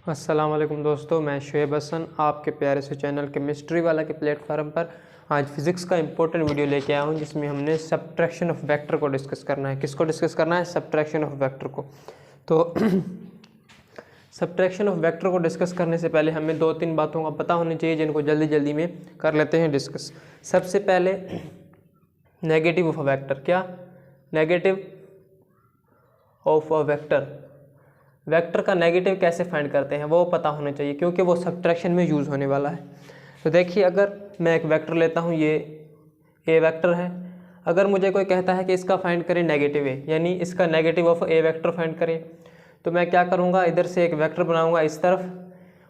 अस्सलाम वालेकुम दोस्तों, मैं शुएब हसन आपके प्यारे से चैनल केमिस्ट्री वाला के प्लेटफार्म पर आज फिज़िक्स का इंपॉर्टेंट वीडियो लेके आया हूँ जिसमें हमने सब्ट्रैक्शन ऑफ वेक्टर को डिस्कस करना है। किसको डिस्कस करना है? सब्ट्रैक्शन ऑफ वेक्टर को। तो सब्ट्रैक्शन ऑफ वेक्टर को डिस्कस करने से पहले हमें दो तीन बातों का पता होनी चाहिए जिनको जल्दी जल्दी में कर लेते हैं डिस्कस। सबसे पहले नेगेटिव ऑफ अ वेक्टर। क्या? Negative of a vector. Vector का नेगेटिव कैसे फाइंड करते हैं वो पता होना चाहिए क्योंकि वो सब्ट्रैक्शन में यूज़ होने वाला है। तो देखिए, अगर मैं एक वेक्टर लेता हूँ, ये ए वेक्टर है। अगर मुझे कोई कहता है कि इसका फाइंड करें नेगेटिव ए, यानी इसका negative of A vector find करें, तो मैं क्या करूँगा, इधर से एक वेक्टर बनाऊँगा इस तरफ,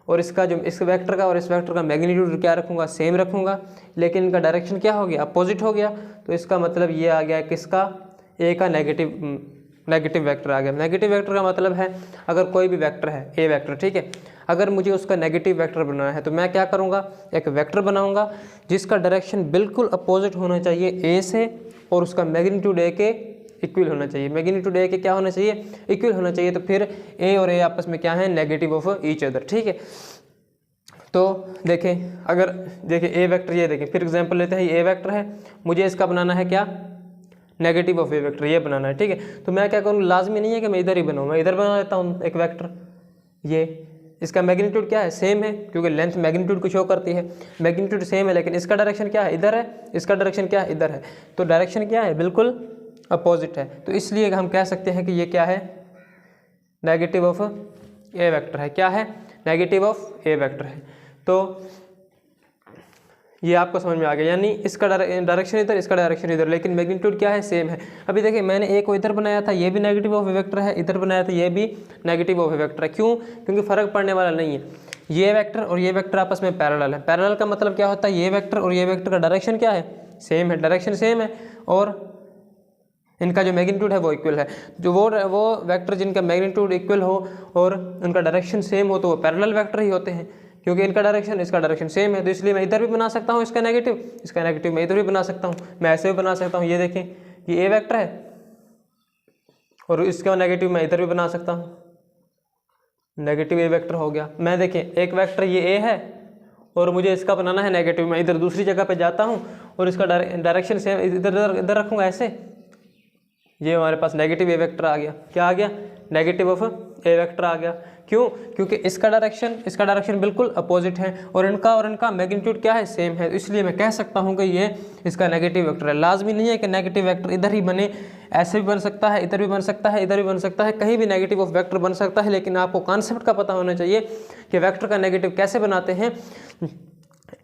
और इसका जो इस वेक्टर का और इस वेक्टर का मैग्नीट्यूड क्या रखूँगा? सेम रखूँगा, लेकिन इनका डायरेक्शन क्या हो गया? अपोजिट हो गया। तो इसका मतलब ये आ गया किसका? ए का नेगेटिव वेक्टर आ गया। नेगेटिव वेक्टर का मतलब है अगर कोई भी वेक्टर है, ए वेक्टर, ठीक है, अगर मुझे उसका नेगेटिव वेक्टर बनाना है तो मैं क्या करूँगा, एक वेक्टर बनाऊँगा जिसका डायरेक्शन बिल्कुल अपोजिट होना चाहिए ए से, और उसका मैग्नीट्यूड ए के इक्वल होना चाहिए। मैग्नीट्यूड ए के क्या होना चाहिए? इक्वल होना चाहिए। तो फिर ए और ए आपस में क्या है? नेगेटिव ऑफ ईच अदर, ठीक है। तो देखें, अगर देखें ए वेक्टर, ये देखें, फिर एग्जांपल लेते हैं, ये ए वेक्टर है, मुझे इसका बनाना है क्या? नेगेटिव ऑफ ए वेक्टर, ये बनाना है, ठीक है। तो मैं क्या करूँ, लाजमी नहीं है कि मैं इधर ही बनाऊँ, मैं इधर बना लेता हूँ एक वेक्टर। ये इसका मैग्नीट्यूड क्या है? सेम है, क्योंकि लेंथ मैग्नीट्यूड को शो करती है। मैग्नीट्यूड सेम है, लेकिन इसका डायरेक्शन क्या है? इधर है। इसका डायरेक्शन क्या है? इधर है। तो डायरेक्शन क्या है? बिल्कुल अपोजिट है। तो इसलिए हम कह सकते हैं कि ये क्या है? नेगेटिव ऑफ ए वेक्टर है। क्या है? नेगेटिव ऑफ ए वेक्टर है। तो ये आपको समझ में आ गया, यानी इसका डायरेक्शन इधर, इसका डायरेक्शन इधर, लेकिन मैग्नीट्यूड क्या है? सेम है। अभी देखिए, मैंने ए को इधर बनाया था, ये भी नेगेटिव ऑफ ए वेक्टर है, इधर बनाया था, ये भी नेगेटिव ऑफ ए वेक्टर है। क्यों? क्योंकि फ़र्क पड़ने वाला नहीं है। ये वेक्टर और ये वेक्टर आपस में पैरेलल है। पैरेलल का मतलब क्या होता है? ये वेक्टर और ये वेक्टर का डायरेक्शन क्या है? सेम है, डायरेक्शन सेम है, और इनका जो मैग्नीट्यूड है वो इक्वल है। जो वो वेक्टर जिनका मैग्नीट्यूड इक्वल हो और उनका डायरेक्शन सेम हो तो वो पैरेलल वेक्टर ही होते हैं, क्योंकि इनका डायरेक्शन इसका डायरेक्शन सेम है। तो इसलिए मैं इधर भी बना सकता हूँ इसका नेगेटिव मैं इधर भी बना सकता हूँ, मैं ऐसे भी बना सकता हूँ। ये देखें, ये ए वेक्टर है और इसका नेगेटिव मैं इधर भी बना सकता हूँ, नेगेटिव ए वेक्टर हो गया। मैं देखें, एक वेक्टर ये ए है और मुझे इसका बनाना है नेगेटिव, मैं इधर दूसरी जगह पे जाता हूँ और इसका डायरेक्शन सेम इधर रखूँगा ऐसे, ये हमारे पास नेगेटिव ए वेक्टर आ गया। क्या आ गया? नेगेटिव ऑफ ए वेक्टर आ गया। क्यों? क्योंकि इसका डायरेक्शन बिल्कुल अपोजिट है और इनका मैग्नीट्यूड क्या है? सेम है। तो इसलिए मैं कह सकता हूँ कि ये इसका नेगेटिव वेक्टर है। लाजमी नहीं है कि नेगेटिव वेक्टर इधर ही बने, ऐसे भी बन सकता है, इधर भी बन सकता है, इधर भी बन सकता है, कहीं भी नेगेटिव ऑफ वेक्टर बन सकता है। लेकिन आपको कॉन्सेप्ट का पता होना चाहिए कि वेक्टर का नेगेटिव कैसे बनाते हैं।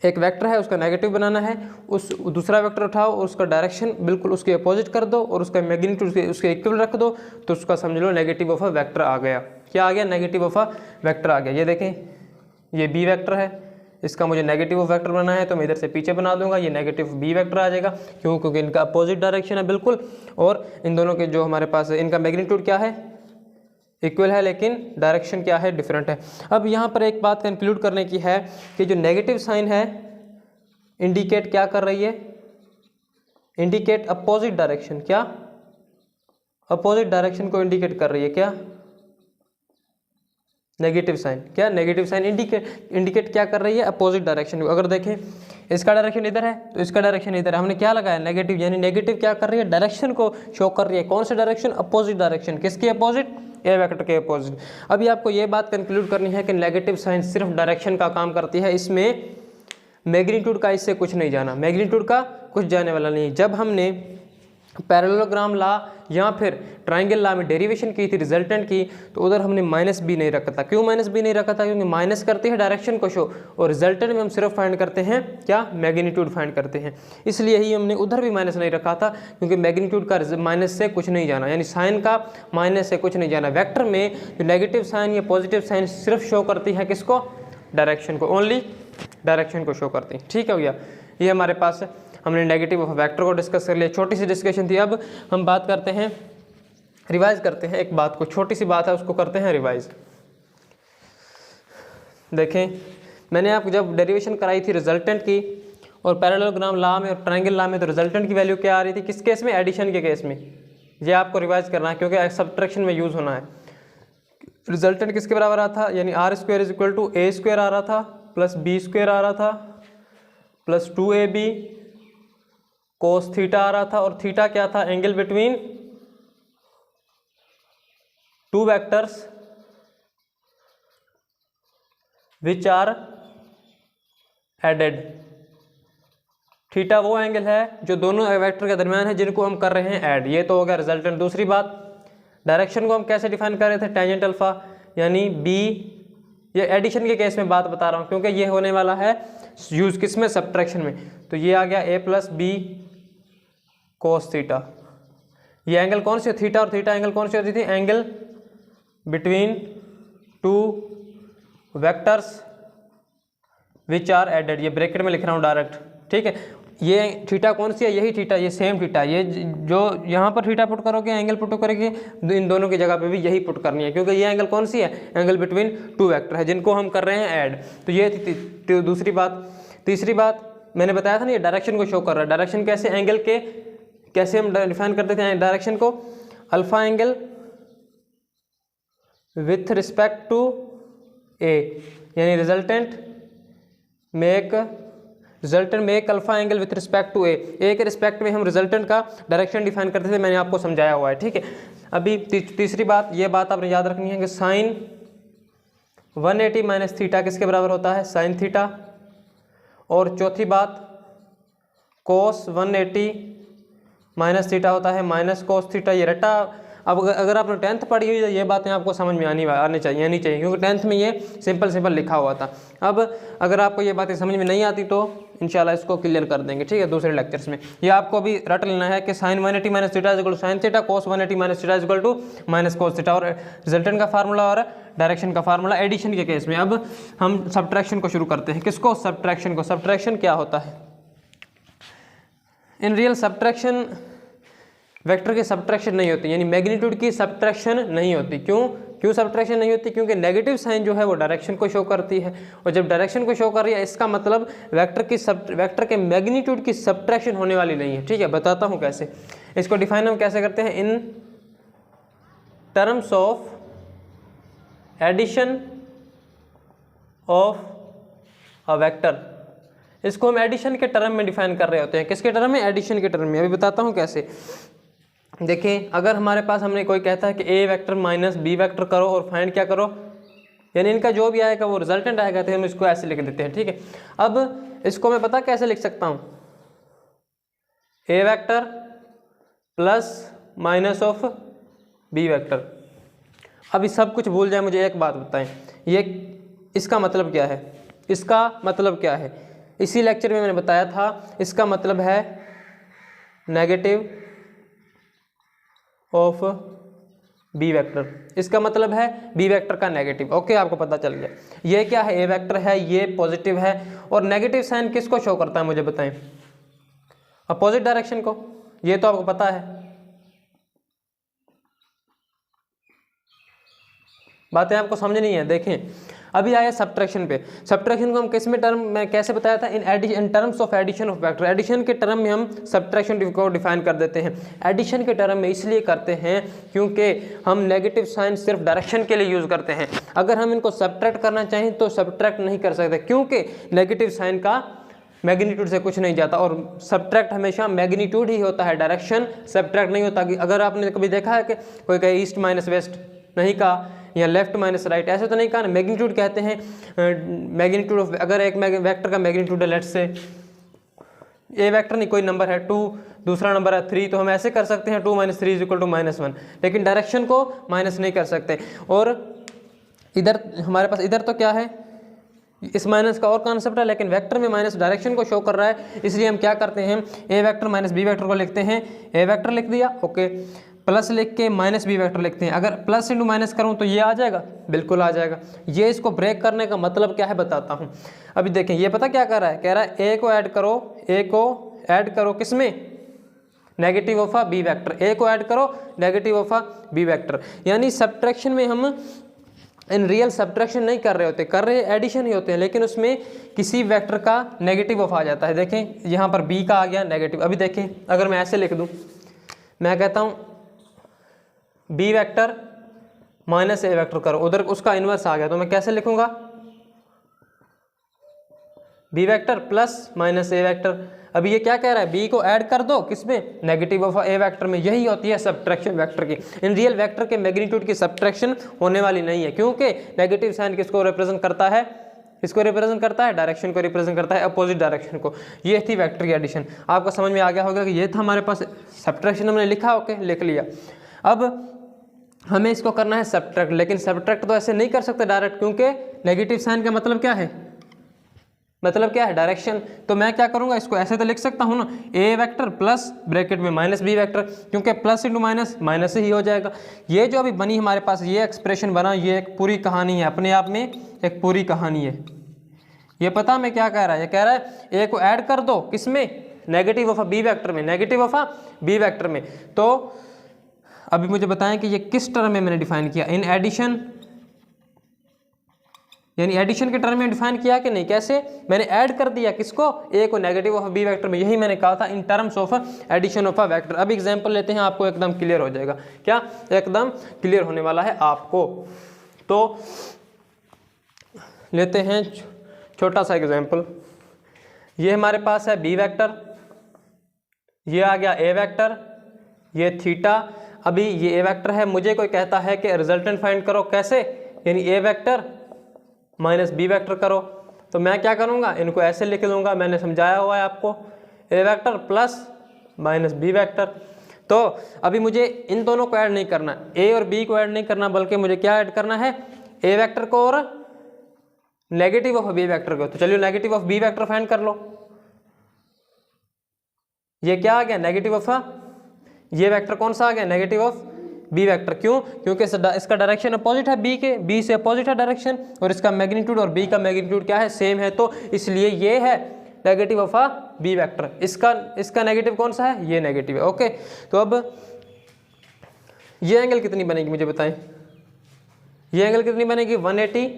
एक वेक्टर है, उसका नेगेटिव बनाना है, उस दूसरा वेक्टर उठाओ और उसका डायरेक्शन बिल्कुल उसके अपोजिट कर दो और उसका मैग्नीट्यूड उसके इक्वल रख दो, तो उसका समझ लो नेगेटिव ऑफ अ वेक्टर आ गया। क्या आ गया? नेगेटिव ऑफ अ वेक्टर आ गया। ये देखें, ये बी वेक्टर है, इसका मुझे नेगेटिव ऑफ वेक्टर बनाना है तो मैं इधर से पीछे बना दूंगा, ये नेगेटिव बी वेक्टर आ जाएगा। क्यों? क्योंकि इनका अपोजिट डायरेक्शन है बिल्कुल, और इन दोनों के जो हमारे पास है, इनका मैग्नीट्यूड क्या है? इक्वल है, लेकिन डायरेक्शन क्या है? डिफरेंट है। अब यहाँ पर एक बात कंक्लूड करने की है कि जो नेगेटिव साइन है इंडिकेट क्या कर रही है? Indicate opposite direction. क्या? अपोजिट डायरेक्शन को इंडिकेट कर रही है। क्या? Negative sign. क्या? नेगेटिव साइन इंडिकेट क्या कर रही है? अपोजिट डायरेक्शन को। अगर देखें, इसका डायरेक्शन इधर है तो इसका डायरेक्शन इधर है, हमने क्या लगाया? नेगेटिव, यानी नेगेटिव क्या कर रही है? डायरेक्शन को शो कर रही है। कौन सा डायरेक्शन? Opposite direction. किसके अपोजिट? ए वेक्टर के अपोजिट। अभी आपको ये बात कंक्लूड करनी है कि नेगेटिव साइन सिर्फ डायरेक्शन का काम करती है, इसमें मैग्नीट्यूड का इससे कुछ नहीं जाना, मैग्नीट्यूड का कुछ जाने वाला नहीं। जब हमने पैरेललोग्राम लॉ या फिर ट्राइंगल लॉ में डेरिवेशन की थी, रिजल्टेंट की, तो उधर हमने माइनस बी नहीं रखा था। क्यों माइनस बी नहीं रखा था? क्योंकि माइनस करते हैं डायरेक्शन को शो, और रिजल्टेंट में हम सिर्फ फाइंड करते हैं क्या? मैग्नीट्यूड फाइंड करते हैं। इसलिए ही हमने उधर भी माइनस नहीं रखा था, क्योंकि मैग्नीट्यूड का माइनस से कुछ नहीं जाना, यानी साइन का माइनस से कुछ नहीं जाना। वेक्टर में जो नेगेटिव साइन या पॉजिटिव साइन सिर्फ शो करती है किसको? डायरेक्शन को, ओनली डायरेक्शन को शो करती है। ठीक है भैया, ये हमारे पास हमने नेगेटिव ऑफ वेक्टर को डिस्कस कर लिया। छोटी सी डिस्कशन थी। अब हम बात करते हैं, रिवाइज करते हैं एक बात को, छोटी सी बात है उसको करते हैं रिवाइज। देखें, मैंने आपको जब डेरिवेशन कराई थी रिजल्टेंट की और पैरेललोग्राम लॉ में और ट्रायंगल लॉ में, तो रिजल्टेंट की वैल्यू क्या आ रही थी? किस केस में? एडिशन के केस में। ये आपको रिवाइज करना है क्योंकि सब्ट्रैक्शन में यूज़ होना है। रिजल्टेंट किसके बराबर आ रहा था, यानी r square is equal to A square आ रहा था प्लस बी स्क्वायर आ रहा था प्लस 2ab कोस थीटा आ रहा था, और थीटा क्या था, angle between two vectors which are added. Theta वो एंगल है जो दोनों वेक्टर के दरमियान है जिनको हम कर रहे हैं ऐड। ये तो हो गया रिजल्टेंट। दूसरी बात, डायरेक्शन को हम कैसे डिफाइन कर रहे थे, टेंजेंट अल्फा, यानी बी, ये एडिशन के केस में बात बता रहा हूँ क्योंकि ये होने वाला है यूज किस में, सब्ट्रैक्शन में। तो ये आ गया A plus B cos theta. ये एंगल कौन सी, थीटा और थीटा एंगल कौन सी होती थी, angle between two vectors which are added. ये ब्रैकेट में लिख रहा हूँ डायरेक्ट, ठीक है। ये थीटा कौन सी है, यही थीटा, ये सेम थीटा, ये जो यहाँ पर थीटा पुट करोगे, एंगल पुट करोगे, इन दोनों की जगह पे भी यही पुट करनी है क्योंकि ये एंगल कौन सी है, एंगल बिटवीन टू वेक्टर है जिनको हम कर रहे हैं ऐड। तो ये थी दूसरी बात। तीसरी बात मैंने बताया था ना, ये डायरेक्शन को शो कर रहा है। डायरेक्शन कैसे, एंगल के कैसे हम डिफाइन करते थे डायरेक्शन को, alpha angle with respect to a, यानी resultant make alpha angle with respect to a के रिस्पेक्ट में हम रिजल्टेंट का डायरेक्शन डिफाइन करते थे, मैंने आपको समझाया हुआ है, ठीक है। अभी तीसरी बात, ये बात आपने याद रखनी है कि साइन 180 माइनस थीटा किसके बराबर होता है, साइन थीटा। और चौथी बात, कोस 180 माइनस थीटा होता है माइनस कोस थीटा। ये रटा, अब अगर आपने 10th पढ़ी हुई है ये बातें आपको समझ में आनी चाहिए क्योंकि 10th में ये सिंपल लिखा हुआ था। अब अगर आपको ये बातें समझ में नहीं आती तो इंशाल्लाह इसको क्लियर कर देंगे, ठीक है, दूसरे लेक्चर्स में। ये आपको अभी रट लेना है कि sine 180 minus theta equal to sine theta, cos 180 minus theta equal to minus cos theta, और रिजल्टेंट का फार्मूला और डायरेक्शन का फार्मूला एडिशन के केस में। अब हम सब्ट्रैक्शन को शुरू करते हैं। किसको, सब्ट्रैक्शन को। सब्ट्रैक्शन क्या होता है, इन रियल सब्ट्रैक्शन वेक्टर की सब्ट्रैक्शन नहीं होती, यानी मैग्नीट्यूड की सब्ट्रैक्शन नहीं होती। क्यों सब्ट्रैक्शन नहीं होती, क्योंकि नेगेटिव साइन जो है वो डायरेक्शन को शो करती है, और जब डायरेक्शन को शो कर रही है इसका मतलब वेक्टर के मैग्नीट्यूड की सब्ट्रैक्शन होने वाली नहीं है, ठीक है। बताता हूँ कैसे, इसको डिफाइन हम कैसे करते हैं, in terms of addition of a vector. इसको हम एडिशन के टर्म में डिफाइन कर रहे होते हैं। किसके टर्म में, एडिशन के टर्म में। अभी बताता हूँ कैसे। देखिए, अगर हमारे पास हमने कोई कहता है कि ए वेक्टर माइनस बी वेक्टर करो और फाइंड क्या करो, यानी इनका जो भी आएगा वो रिजल्टेंट आएगा, तो हम इसको ऐसे लिख देते हैं, ठीक है। अब इसको मैं पता कैसे लिख सकता हूँ, a vector plus minus of B vector. अभी सब कुछ भूल जाए, मुझे एक बात बताएं, ये इसका मतलब क्या है, इसका मतलब क्या है। इसी लेक्चर में मैंने बताया था, इसका मतलब है नेगेटिव ऑफ बी वेक्टर। इसका मतलब है बी वेक्टर का नेगेटिव। ओके, आपको पता चल गया। ये क्या है, ए वेक्टर है, ये पॉजिटिव है, और नेगेटिव साइन किसको शो करता है मुझे बताएं, अपोजिट डायरेक्शन को। ये तो आपको पता है, बातें आपको समझ नहीं है। देखें, अभी आया सब्ट्रैक्शन पे। सब्ट्रैक्शन को हम किस में टर्म में कैसे बताया था, in terms of addition of vector. Addition के टर्म में हम सब्ट्रैक्शन को डिफाइन कर देते हैं। एडिशन के टर्म में इसलिए करते हैं क्योंकि हम नेगेटिव साइन सिर्फ डायरेक्शन के लिए यूज़ करते हैं। अगर हम इनको सब्ट्रैक्ट करना चाहें तो सब्ट्रैक्ट नहीं कर सकते, क्योंकि नेगेटिव साइन का मैग्नीट्यूड से कुछ नहीं जाता, और सब्ट्रैक्ट हमेशा मैग्नीट्यूड ही होता है, डायरेक्शन सब्ट्रैक्ट नहीं होता। अगर आपने कभी देखा है कि कोई कहे ईस्ट माइनस वेस्ट, नहीं कहा, या लेफ्ट माइनस राइट, ऐसे तो नहीं कहा ना। मैग्नीट्यूड कहते हैं मैग्नीट्यूड ऑफ, अगर एक वेक्टर का मैग्नीट्यूड है, लेट्स से ए वेक्टर नहीं, कोई नंबर है 2, दूसरा नंबर है 3, तो हम ऐसे कर सकते हैं 2 - 3 = -1, लेकिन डायरेक्शन को माइनस नहीं कर सकते। और इधर हमारे पास, इधर तो क्या है, इस माइनस का और कॉन्सेप्ट है, लेकिन वेक्टर में माइनस डायरेक्शन को शो कर रहा है, इसलिए हम क्या करते हैं, ए वेक्टर माइनस बी वेक्टर को लिखते हैं, ए वेक्टर लिख दिया, ओके, प्लस लिख के माइनस बी वेक्टर लिखते हैं। अगर प्लस इंटू माइनस करूं तो ये आ जाएगा, बिल्कुल आ जाएगा। ये इसको ब्रेक करने का मतलब क्या है बताता हूं। अभी देखें, ये पता क्या कर रहा है, कह रहा है ए को ऐड करो, ए को ऐड करो किसमें, negative of a b vector. A को ऐड करो negative of a b vector, यानी सब्ट्रैक्शन में हम इन रियल सब्ट्रैक्शन नहीं कर रहे होते, कर रहे एडिशन ही होते हैं, लेकिन उसमें किसी वेक्टर का नेगेटिव ऑफ आ जाता है। देखें, यहाँ पर बी का आ गया नेगेटिव। अभी देखें, अगर मैं ऐसे लिख दूँ, मैं कहता हूँ B vector minus a vector करो, उधर उसका इन्वर्स आ गया तो मैं कैसे लिखूंगा, B vector plus minus a vector. अभी ये क्या कह रहा है, बी को ऐड कर दो किसमें, नेगेटिव ऑफ ए वेक्टर में। यही होती है सब्ट्रैक्शन वेक्टर की। इन रियल वेक्टर के मैग्नीट्यूड की सब्ट्रैक्शन होने वाली नहीं है, क्योंकि नेगेटिव साइन किसको रिप्रेजेंट करता है, इसको रिप्रेजेंट करता है, डायरेक्शन को रिप्रेजेंट करता है, अपोजिट डायरेक्शन को। ये थी वेक्टर की एडिशन। आपको समझ में आ गया होगा कि ये था हमारे पास सब्ट्रैक्शन, हमने लिखा, ओके लिख लिया। अब हमें इसको करना है सब्ट्रैक्ट, लेकिन सब्ट्रैक्ट तो ऐसे नहीं कर सकते डायरेक्ट, क्योंकि नेगेटिव साइन का मतलब क्या है, मतलब क्या है, डायरेक्शन। तो मैं क्या करूंगा, इसको ऐसे तो लिख सकता हूं ना, ए वेक्टर प्लस ब्रैकेट में माइनस बी वेक्टर, क्योंकि प्लस इंटू माइनस माइनस ही हो जाएगा। ये जो अभी बनी हमारे पास ये एक्सप्रेशन बना, ये एक पूरी कहानी है, अपने आप में एक पूरी कहानी है। ये पता मैं क्या कह रहा है, ये कह रहा है ए को ऐड कर दो किसमें, नेगेटिव ऑफ बी वेक्टर में, नेगेटिव ऑफ बी वेक्टर में। तो अभी मुझे बताएं कि ये किस टर्म में मैंने डिफाइन किया, इन एडिशन, यानी एडिशन के टर्म में डिफाइन किया कि नहीं, कैसे, मैंने ऐड कर दिया किसको, ए को नेगेटिव ऑफ बी वेक्टर में। यही मैंने कहा था in terms of addition of a vector. अब एग्जांपल लेते हैं, आपको एकदम क्लियर हो जाएगा, क्या एकदम क्लियर होने वाला है आपको। तो लेते हैं छोटा सा एग्जांपल। ये हमारे पास है बी वेक्टर, ये आ गया ए वेक्टर, ये थीटा। अभी ये ए वेक्टर है, मुझे कोई कहता है कि रिजल्टेंट फाइंड करो, कैसे, यानी ए वेक्टर माइनस बी वेक्टर करो। तो मैं क्या करूँगा, इनको ऐसे लिख लूँगा, मैंने समझाया हुआ है आपको, a vector plus minus b vector. तो अभी मुझे इन दोनों को ऐड नहीं करना, ए और बी को ऐड नहीं करना, बल्कि मुझे क्या ऐड करना है, ए वेक्टर को और नेगेटिव ऑफ बी वेक्टर को। तो चलिए negative of B vector find कर लो। ये क्या आ गया, नेगेटिव ऑफ, ये वेक्टर कौन सा आ गया, नेगेटिव ऑफ बी वेक्टर। क्यों, क्योंकि इसका डायरेक्शन अपोजिट है बी के, बी से अपोजिट है डायरेक्शन, और इसका मैग्नीट्यूड और बी का मैग्नीट्यूड क्या है, सेम है, तो इसलिए ये है नेगेटिव ऑफ बी वेक्टर। इसका नेगेटिव कौन सा है, ये नेगेटिव है, ओके। तो अब ये एंगल कितनी बनेगी मुझे बताएं, ये एंगल कितनी बनेगी, 180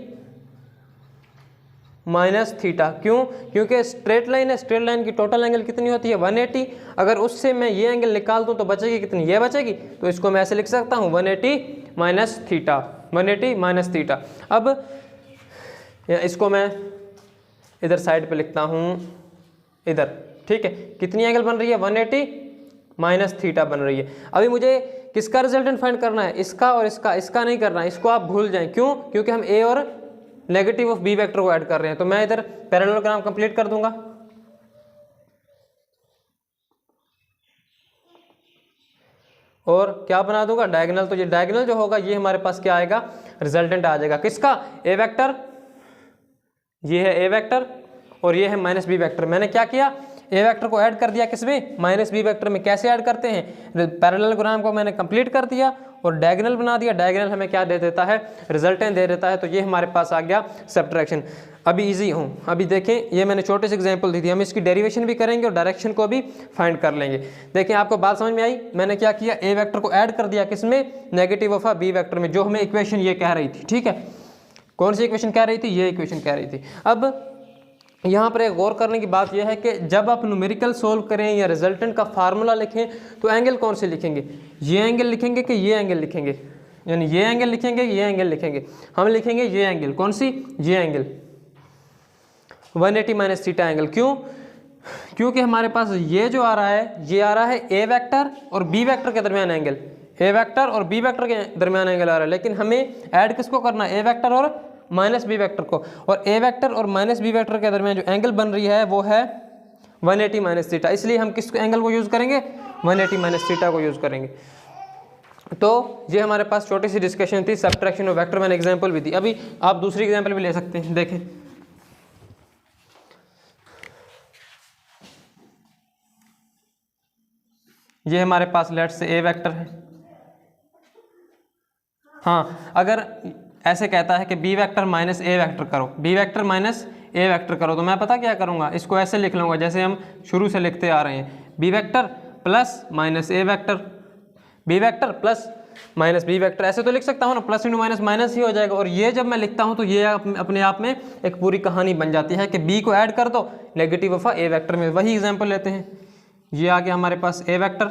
माइनस थीटा। क्यों, क्योंकि स्ट्रेट लाइन है, स्ट्रेट लाइन की टोटल एंगल कितनी होती है, 180। अगर उससे मैं ये एंगल निकाल दूं तो बचेगी कितनी, ये बचेगी। तो इसको मैं ऐसे लिख सकता हूं, 180 माइनस थीटा, 180 माइनस थीटा। अब इसको मैं इधर साइड पे लिखता हूं, इधर, ठीक है। कितनी एंगल बन रही है, 180 माइनस थीटा बन रही है। अभी मुझे किसका रिजल्टेंट फाइंड करना है, इसका और इसका नहीं करना है, इसको आप भूल जाएं। क्यों, क्योंकि हम ए और नेगेटिव ऑफ बी वेक्टर को ऐड कर रहे हैं। तो मैं इधर पैरेललोग्राम कंप्लीट कर दूंगा, और क्या बना दूंगा, डायगोनल। तो ये डायगोनल जो होगा ये हमारे पास क्या आएगा, रिजल्टेंट आ जाएगा किसका, ए वेक्टर, ये है ए वेक्टर और ये है माइनस बी वेक्टर। मैंने क्या किया, ए वेक्टर को ऐड कर दिया किसमें, माइनस बी वेक्टर में। कैसे ऐड करते हैं, पैरेललोग्राम को मैंने कंप्लीट कर दिया और डायगोनल बना दिया। डायगोनल हमें क्या दे देता है, रिजल्टेंट दे देता है। तो ये हमारे पास आ गया सब्ट्रैक्शन। अभी इजी हूँ, अभी देखें, ये मैंने छोटे से एग्जांपल दी थी, हम इसकी डेरिवेशन भी करेंगे और डायरेक्शन को भी फाइंड कर लेंगे। देखें आपको बात समझ में आई, मैंने क्या किया, ए वेक्टर को ऐड कर दिया किसमें, नेगेटिव ऑफ बी वेक्टर में, जो हमें इक्वेशन ये कह रही थी, ठीक है। कौन सी इक्वेशन कह रही थी, ये इक्वेशन कह रही थी। अब यहाँ पर एक गौर करने की बात यह है कि जब आप न्यूमेरिकल सोल्व करें या रिजल्टेंट का फार्मूला लिखें तो एंगल कौन से लिखेंगे, ये एंगल लिखेंगे कि ये एंगल लिखेंगे, यानी ये एंगल लिखेंगे, ये एंगल लिखेंगे। हम लिखेंगे ये एंगल, कौन सी, ये एंगल 180 माइनस थीटा एंगल। क्यों, क्योंकि हमारे पास ये जो आ रहा है, ये आ रहा है ए वेक्टर और बी वेक्टर के दरमियान एंगल, ए वेक्टर और बी वेक्टर के दरमियान एंगल आ रहा है। लेकिन हमें ऐड किसको करना है, ए वेक्टर और माइनस बी वेक्टर को, और ए वेक्टर और माइनस बी वेक्टर के दरमियान जो एंगल बन रही है वो है 180 माइनस थीटा। इसलिए हम किस एंगल को यूज़ करेंगे, 180 माइनस थीटा को यूज़ करेंगे। तो ये हमारे पास छोटी सी डिस्कशन थी सब्ट्रैक्शन ऑफ वेक्टर, मैंने एग्जांपल भी दी। अभी आप दूसरी एग्जांपल भी ले सकते हैं, देखें। ये हमारे पास लेट्स से ए वेक्टर है। हाँ, अगर ऐसे कहता है कि B vector minus a vector करो, B vector minus a vector करो, तो मैं पता क्या करूँगा, इसको ऐसे लिख लूँगा जैसे हम शुरू से लिखते आ रहे हैं, b vector plus minus a vector, b vector plus minus b vector. ऐसे तो लिख सकता हूँ ना, प्लस इंटू माइनस माइनस ही हो जाएगा। और ये जब मैं लिखता हूँ तो ये अपने आप में एक पूरी कहानी बन जाती है कि बी को ऐड कर दो नेगेटिव ऑफ ए वेक्टर में। वही एग्जाम्पल लेते हैं, ये आ गया हमारे पास ए वेक्टर,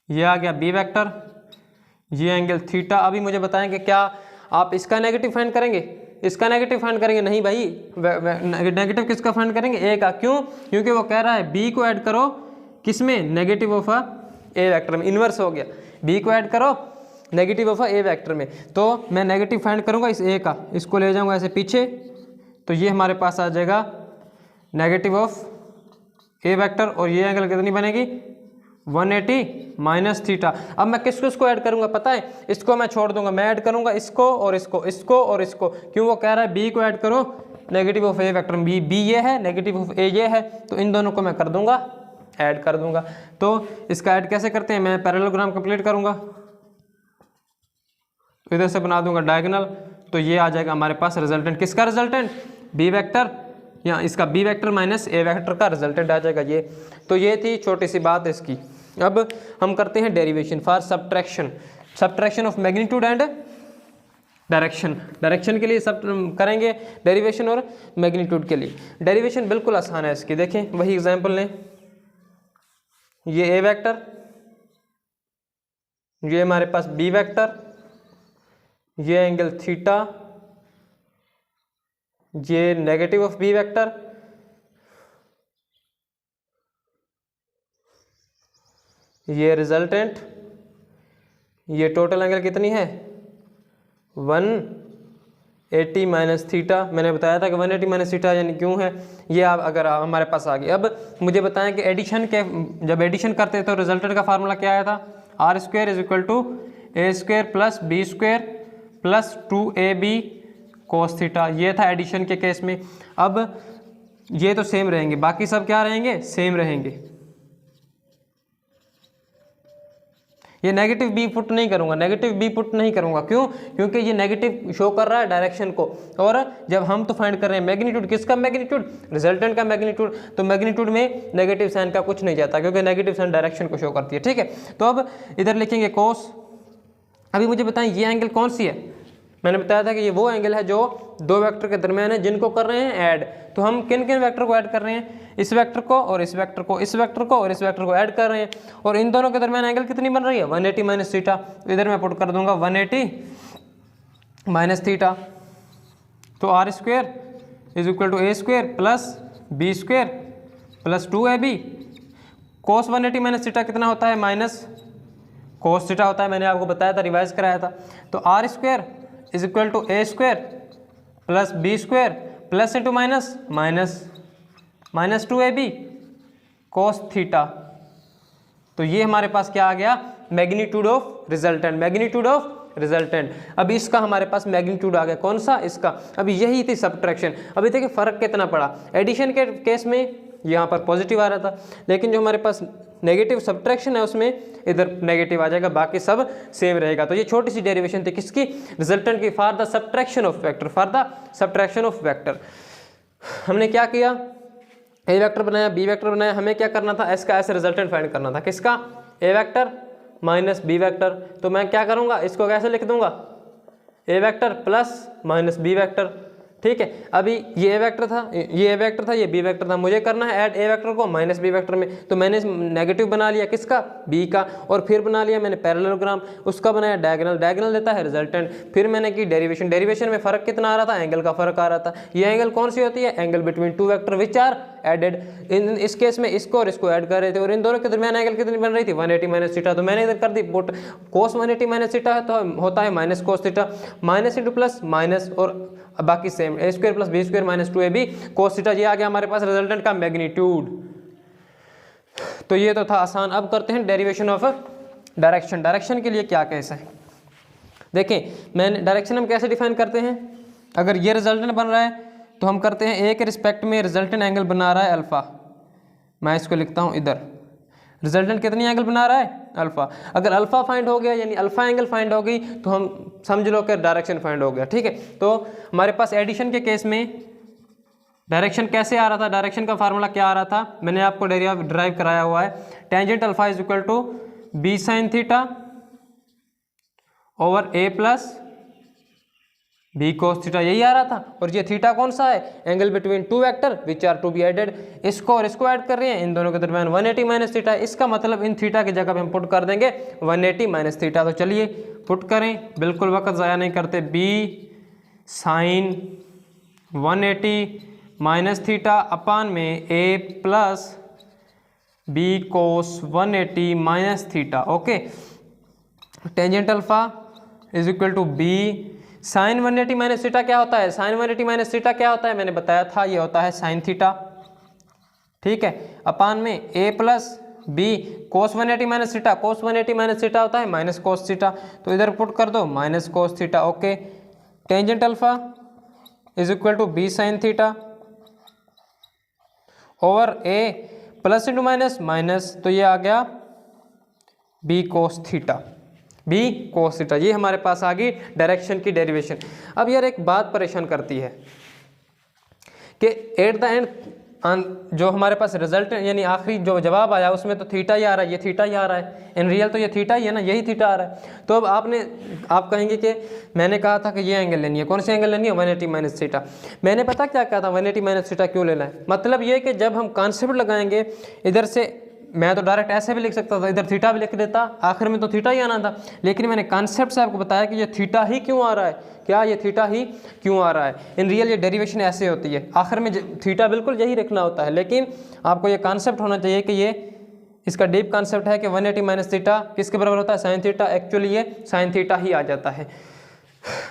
ये आ गया बी वेक्टर, ये एंगल थीटा। अभी मुझे बताएं कि क्या आप इसका नेगेटिव फाइंड करेंगे, इसका नेगेटिव फाइंड करेंगे? नहीं भाई, नेगेटिव किसका फाइंड करेंगे? ए का। क्यों? क्योंकि वो कह रहा है बी को ऐड करो किसमें, नेगेटिव ऑफ ए वेक्टर में। इन्वर्स हो गया, बी को ऐड करो नेगेटिव ऑफ ए वेक्टर में। तो मैं नेगेटिव फाइंड करूंगा इस ए का, इसको ले जाऊंगा ऐसे पीछे, तो ये हमारे पास आ जाएगा नेगेटिव ऑफ ए वेक्टर, और ये एंगल कितनी बनेगी 180 माइनस थीटा। अब मैं किसको इसको ऐड करूंगा पता है? इसको मैं छोड़ दूंगा, मैं ऐड करूंगा इसको और इसको, इसको और इसको। क्यों? वो कह रहा है बी को ऐड करो नेगेटिव ऑफ ए वेक्टर में, बी ये है, नेगेटिव ऑफ ए ये है, तो इन दोनों को मैं कर दूंगा, ऐड कर दूंगा। तो इसका ऐड कैसे करते हैं? मैं पैरेललोग्राम कंप्लीट करूंगा, तो इधर से बना दूंगा डायगोनल, तो ये आ जाएगा हमारे पास रिजल्टेंट। किसका रिजल्टेंट? बी वेक्टर, या इसका B vector minus a vector का रिजल्टेंट आ जाएगा ये। तो ये थी छोटी सी बात इसकी। अब हम करते हैं derivation for subtraction, subtraction of magnitude and direction. Direction के लिए सब करेंगे डेरिवेशन, और मैग्नीट्यूड के लिए डेरिवेशन बिल्कुल आसान है इसकी। देखें वही एग्जांपल लें, ये ए वेक्टर, ये हमारे पास बी वेक्टर, ये एंगल थीटा, ये नेगेटिव ऑफ बी वेक्टर, ये रिजल्टेंट, ये टोटल एंगल कितनी है 180 माइनस थीटा। मैंने बताया था कि 180 माइनस थीटा यानी क्यों है ये, आप अगर हमारे पास आ गई। अब मुझे बताएं कि एडिशन के, जब एडिशन करते तो रिजल्टेंट का फार्मूला क्या आया था? R square is equal to A square plus B square plus 2ab cos theta. ये था एडिशन के केस में। अब ये तो सेम रहेंगे, बाकी सब क्या रहेंगे? सेम रहेंगे। ये नेगेटिव बी पुट नहीं करूंगा, नेगेटिव बी पुट नहीं करूंगा। क्यों? क्योंकि ये नेगेटिव शो कर रहा है डायरेक्शन को, और जब हम तो फाइंड कर रहे हैं मैग्नीट्यूड, किसका मैग्नीट्यूड? रिजल्टेंट का मैग्नीट्यूड। तो मैग्नीट्यूड में नेगेटिव साइन का कुछ नहीं जाता, क्योंकि नेगेटिव साइन डायरेक्शन को शो करती है। ठीक है, तो अब इधर लिखेंगे कोस। अभी मुझे बताएं ये एंगल कौन सी है? मैंने बताया था कि ये वो एंगल है जो दो वेक्टर के दरमियान है, जिनको कर रहे हैं ऐड। तो हम किन किन वेक्टर को ऐड कर रहे हैं? इस वेक्टर को और इस वेक्टर को, इस वेक्टर को और इस वेक्टर को ऐड कर रहे हैं, और इन दोनों के दरमियान एंगल कितनी बन रही है 180 माइनस थीटा। तो इधर मैं पुट कर दूंगा 180 माइनस थीटा। तो are square is equal to A square plus B square plus 2ab cos 180 minus theta कितना होता है? माइनस कोस थीटा होता है। मैंने आपको बताया था, रिवाइज कराया था। तो are square is equal to A square plus B square plus into minus minus 2ab cos theta. तो ये हमारे पास क्या आ गया? Magnitude of resultant, magnitude of resultant. अभी इसका हमारे पास मैग्नीट्यूड आ गया, कौन सा? इसका। अभी यही थी सब्ट्रैक्शन। अभी देखिए फर्क कितना पड़ा। एडिशन के केस में यहाँ पर पॉजिटिव आ रहा था, लेकिन जो हमारे पास नेगेटिव सब्ट्रैक्शन है उसमें इधर नेगेटिव आ जाएगा, बाकी सब सेम रहेगा। तो ये छोटी सी डेरिवेशन थी किसकी? रिजल्टेंट की, for the subtraction of vector, for the subtraction of vector. हमने क्या किया? ए वेक्टर बनाया, बी वेक्टर बनाया। हमें क्या करना था? एस का ऐसे रिजल्टेंट फाइंड करना था। किसका? A vector minus b vector. तो मैं क्या करूंगा? इसको कैसे लिख दूंगा? A vector plus minus b vector. ठीक है, अभी ये ए वेक्टर था, ये ए वेक्टर था, ये बी वेक्टर था। मुझे करना है ऐड ए वेक्टर को माइनस बी वेक्टर में। तो मैंने नेगेटिव बना लिया किसका? बी का, और फिर बना लिया मैंने पैरेललोग्राम, उसका बनाया डायगोनल, डायगोनल देता है रिजल्टेंट। फिर मैंने की डेरिवेशन, डेरिवेशन में फर्क कितना आ रहा था? एंगल का फर्क आ रहा था। ये एंगल कौन सी होती है? Angle between two vector which are added. इस केस में इसको और इसको ऐड कर रहे थे, और इन दोनों के दरमियान एंगल कितनी बन रही थी? 180 माइनस थीटा। तो मैंने इधर कर दी पुट, कोस 180 माइनस थीटा है तो होता है minus cos theta, minus into plus minus, और बाकी same, a square plus B square minus 2ab cos theta. ये आ गया हमारे पास रिजल्टेंट का मैग्नीट्यूड। तो ये तो था आसान। अब करते हैं डेरिवेशन ऑफ डायरेक्शन। डायरेक्शन के लिए क्या केस है? देखें, मैंने डायरेक्शन हम कैसे डिफाइन करते हैं? अगर ये रिजल्टेंट बन रहा है तो हम करते हैं ए के रिस्पेक्ट में रिजल्टेंट एंगल बना रहा है अल्फा। मैं इसको लिखता हूँ इधर, रिजल्टेंट कितनी एंगल बना रहा है? अल्फा। अगर अल्फा फाइंड हो गया यानी अल्फा एंगल फाइंड हो गई तो हम समझ लो कि डायरेक्शन फाइंड हो गया। ठीक है, तो हमारे पास एडिशन के केस में डायरेक्शन कैसे आ रहा था? डायरेक्शन का फार्मूला क्या आ रहा था? मैंने आपको ड्राइव कराया हुआ है। Tangent alpha is equal to b sine theta over a plus B cos theta, यही आ रहा था। और ये थीटा कौन सा है, angle between two vector which are to be added. इसको और इसको ऐड कर रहे हैं, इन दोनों के दरमियान 180 माइनस थीटा। इसका मतलब इन थीटा की जगह पे हम पुट कर देंगे 180 माइनस थीटा। तो चलिए पुट करें, बिल्कुल वक्त ज़ाया नहीं करते। B sine 180 minus theta upon में a plus B cos 180 minus theta. Okay, tangent alpha is equal to b sine 180 minus theta क्या होता है, साइन 180 माइनस थीटा क्या होता है, मैंने बताया था ये होता है साइन थीटा, ठीक है, अपान में a plus B cos 180 minus theta, cos 180 minus theta होता है माइनस कोस थीटा, तो इधर पुट कर दो minus cos theta. Okay, tangent alpha is equal to b sine theta over a plus into minus minus, तो ये आ गया b cos theta, b cos theta. ये हमारे पास आ गई डायरेक्शन की डेरिवेशन। अब यार एक बात परेशान करती है कि एट द एंड जो हमारे पास रिजल्ट यानी आखिरी जो जवाब आया उसमें तो थीटा ही आ रहा है, ये थीटा ही आ रहा है, इन रियल तो ये थीटा ही है ना, यही थीटा आ रहा है। तो अब आप कहेंगे कि मैंने कहा था कि ये एंगल लेनी है, कौन सी एंगल लेनी है, 180 माइनस थीटा। मैंने पता क्या कहा था, 180 माइनस थीटा क्यों लेना है, मतलब ये कि जब हम कॉन्सेप्ट लगाएंगे इधर से, मैं तो डायरेक्ट ऐसे भी लिख सकता था, इधर थीटा भी लिख देता, आखिर में तो थीटा ही आना था, लेकिन मैंने कॉन्सेप्ट से आपको बताया कि ये थीटा ही क्यों आ रहा है, क्या ये थीटा ही क्यों आ रहा है। इन रियल ये डेरिवेशन ऐसे होती है, आखिर में थीटा बिल्कुल यही रखना होता है, लेकिन आपको ये कॉन्सेप्ट होना चाहिए कि ये इसका डीप कॉन्सेप्ट है कि 180 माइनस थीटा किसके बराबर होता है, साइन थीटा। एक्चुअली ये साइन थीटा ही आ जाता है,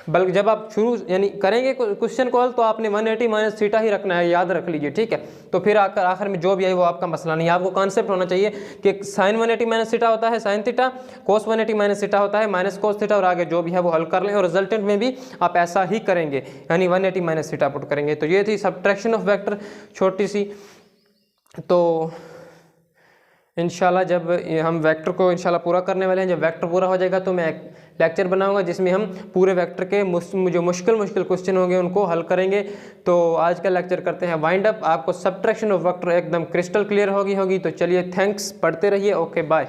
बल्कि जब आप शुरू यानी करेंगे क्वेश्चन को हल तो आपने 180 माइनस थीटा ही रखना है, याद रख लीजिए, ठीक है। तो फिर आखिर में जो भी है वो आपका मसला नहीं है, आपको कॉन्सेप्ट होना चाहिए कि साइन 180 माइनस थीटा होता है sign theta, cos 180 minus theta होता है माइनस कोस थीटा, और आगे जो भी है वो हल कर लें, और रिजल्टेंट में भी आप ऐसा ही करेंगे, यानी 180 माइनस थीटा पुट करेंगे। तो ये थी सब्ट्रैक्शन ऑफ वेक्टर छोटी सी। तो इंशाल्लाह जब हम वेक्टर को इंशाल्लाह पूरा करने वाले हैं, जब वेक्टर पूरा हो जाएगा तो मैं एक लेक्चर बनाऊंगा जिसमें हम पूरे वेक्टर के जो मुश्किल क्वेश्चन होंगे उनको हल करेंगे। तो आज का लेक्चर करते हैं वाइंड अप। आपको सब्ट्रैक्शन ऑफ वेक्टर एकदम क्रिस्टल क्लियर होगी। तो चलिए थैंक्स, पढ़ते रहिए, ओके बाय।